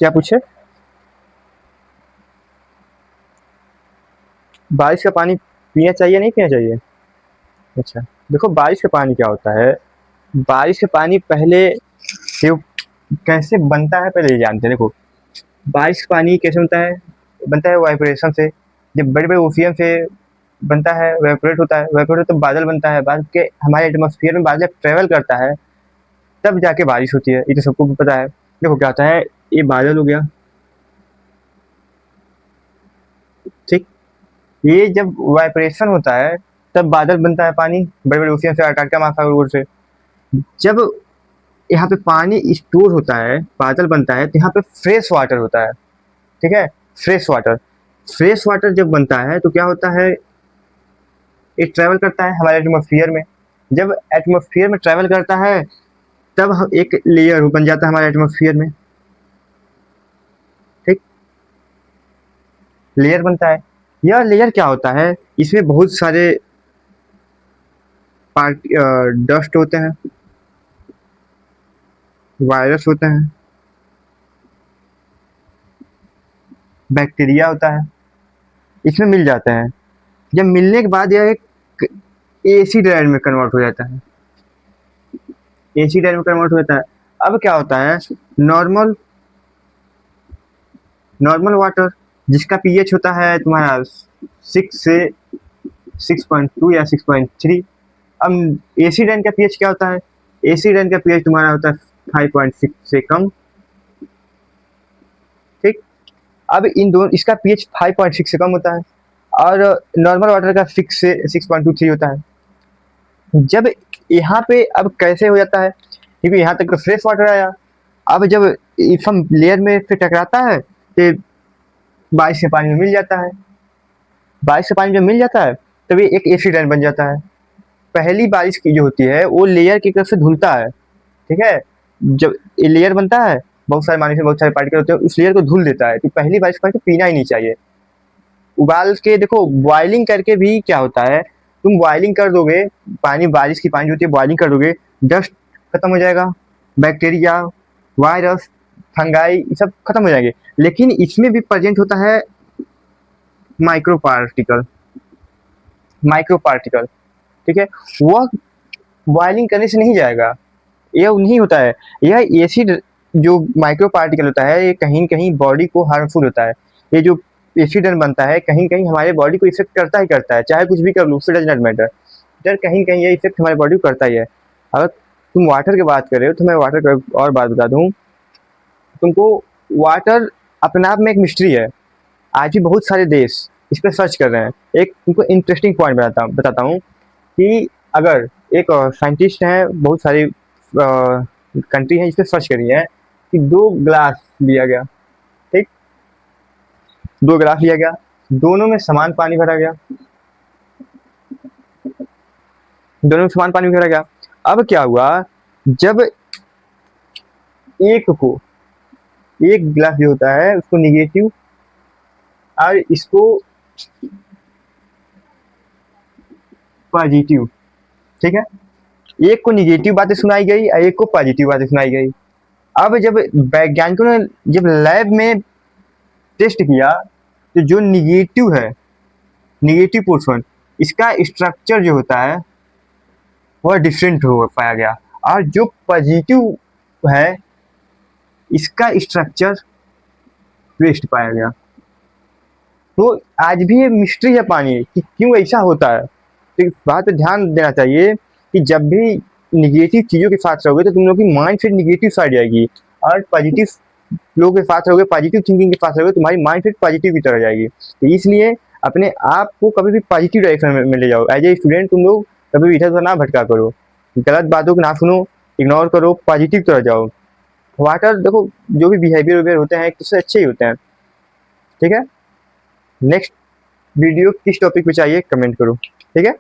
क्या पूछे? बारिश का पानी पीना चाहिए नहीं पीना चाहिए? अच्छा, देखो बारिश का पानी क्या होता है। बारिश का पानी पहले ये कैसे बनता है पहले ये जानते हैं। देखो बारिश का पानी कैसे बनता है वाइब्रेशन से। जब बड़े बड़े ओशियन से बनता है, वेपोरेट होता है, वेपोरेट तो बादल बनता है, बादल के हमारे एटमॉस्फेयर में बादल ट्रेवल करता है, तब जाके बारिश होती है। ये तो सबको भी पता है। देखो क्या होता है, ये बादल हो गया, ठीक। ये जब वाइब्रेशन होता है तब बादल बनता है, पानी बड़े बड़े ओशियन से, अंटार्कटिका महासागर से। जब यहाँ पे पानी स्टोर होता है, बादल बनता है, तो यहाँ पे फ्रेश वाटर होता है, ठीक है। फ्रेश वाटर, फ्रेश वाटर जब बनता है तो क्या होता है, ये ट्रेवल करता है हमारे एटमॉस्फेयर में। जब एटमॉस्फेयर में ट्रेवल करता है तब एक लेयर बन जाता है हमारे एटमॉस्फेयर में, ठीक। लेयर बनता है। यह लेयर क्या होता है, इसमें बहुत सारे पार्ट डस्ट होते हैं, वायरस होते हैं, बैक्टीरिया होता है, इसमें मिल जाते हैं। जब मिलने के बाद यह एक एसिड रेन में कन्वर्ट हो जाता है, एसिड रेन में कन्वर्ट हो जाता है। अब क्या होता है, नॉर्मल नॉर्मल वाटर जिसका पीएच होता है तुम्हारा 6 से 6.2 या 6.3। अब एसिड रेन का पीएच क्या होता है, एसिड रेन का पीएच तुम्हारा होता है 5.6 से कम, ठीक। अब इन दोनों, इसका पीएच 5.6 से कम होता है और नॉर्मल वाटर का 6 से 6.23 होता है। जब यहाँ पे अब कैसे हो जाता है, क्योंकि यहाँ तक तो फ्रेश वाटर आया। अब जब इस हम लेयर में फिर टकराता है तो बारिश के पानी में मिल जाता है। बारिश का पानी जब मिल जाता है तब ये एक एसिड रेन बन जाता है। पहली बारिश की जो होती है वो लेयर की तरफ से धुलता है, ठीक है। जब ये लेयर बनता है, बहुत सारे पानी से बहुत सारे पार्टिकल होते हैं, उस लेयर को धुल देता है। तो पहली बारिश का पानी तो पीना ही नहीं चाहिए। उबाल के देखो, बॉइलिंग करके भी क्या होता है, तुम बॉइलिंग कर दोगे पानी, बारिश की पानी जो होती है बॉइलिंग कर दोगे, डस्ट खत्म हो जाएगा, बैक्टीरिया, वायरस, फंगाई, ये सब खत्म हो जाएंगे। लेकिन इसमें भी प्रेजेंट होता है माइक्रो पार्टिकल, माइक्रो पार्टिकल, ठीक है। वह बॉइलिंग करने से नहीं जाएगा, यह नहीं होता है। यह एसिड जो माइक्रो पार्टिकल होता है, ये कहीं कहीं बॉडी को हार्मफुल होता है। ये जो एसिड बनता है कहीं कहीं हमारे बॉडी को इफेक्ट करता ही करता है, चाहे कुछ भी कर लो, उससे डज नॉट मैटर। डर कहीं कहीं ये इफेक्ट हमारे बॉडी को करता ही है। अगर तुम वाटर की बात कर रहे हो तो मैं वाटर का और बात बता दूं तुमको। वाटर अपने आप में एक मिस्ट्री है। आज भी बहुत सारे देश इस पर सर्च कर रहे हैं। एक तुमको इंटरेस्टिंग पॉइंट बताता हूँ कि अगर एक साइंटिस्ट हैं, बहुत सारी कंट्री है, इस पर सर्च करी है कि 2 ग्लास लिया गया, ठीक। 2 ग्लास लिया गया, दोनों में समान पानी भरा गया, दोनों में समान पानी भरा गया। अब क्या हुआ, जब एक गिलास जो होता है उसको निगेटिव और इसको पॉजिटिव, ठीक है। एक को निगेटिव बातें सुनाई गई और एक को पॉजिटिव बातें सुनाई गई। अब जब वैज्ञानिकों ने जब लैब में टेस्ट किया तो जो निगेटिव है, निगेटिव पोर्शन, इसका स्ट्रक्चर जो होता है वह डिफरेंट हो पाया गया, और जो पॉजिटिव है इसका स्ट्रक्चर वेस्ट पाया गया। तो आज भी ये मिस्ट्री है पानी कि क्यों ऐसा होता है। तो इस बात पे ध्यान देना चाहिए कि जब भी निगेटिव चीज़ों के साथ रहोगे तो तुम लोग की माइंड फिर निगेटिव साइड जाएगी, और पॉजिटिव लोगों के साथ रहोगे, पॉजिटिव थिंकिंग के साथ रहोगे, तुम्हारी माइंड फिर पॉजिटिव की तरह जाएगी। तो इसलिए अपने आप को कभी भी पॉजिटिव डायरेक्शन में ले जाओ। एज ए स्टूडेंट तुम लोग कभी भी इधर उधर ना भटका करो, गलत बातों को ना सुनो, इग्नोर करो, पॉजिटिव तरह जाओ। वाटर देखो, जो भी बिहेवियर होते हैं उससे अच्छे ही होते हैं, ठीक है। नेक्स्ट वीडियो किस टॉपिक पे चाहिए कमेंट करो, ठीक है।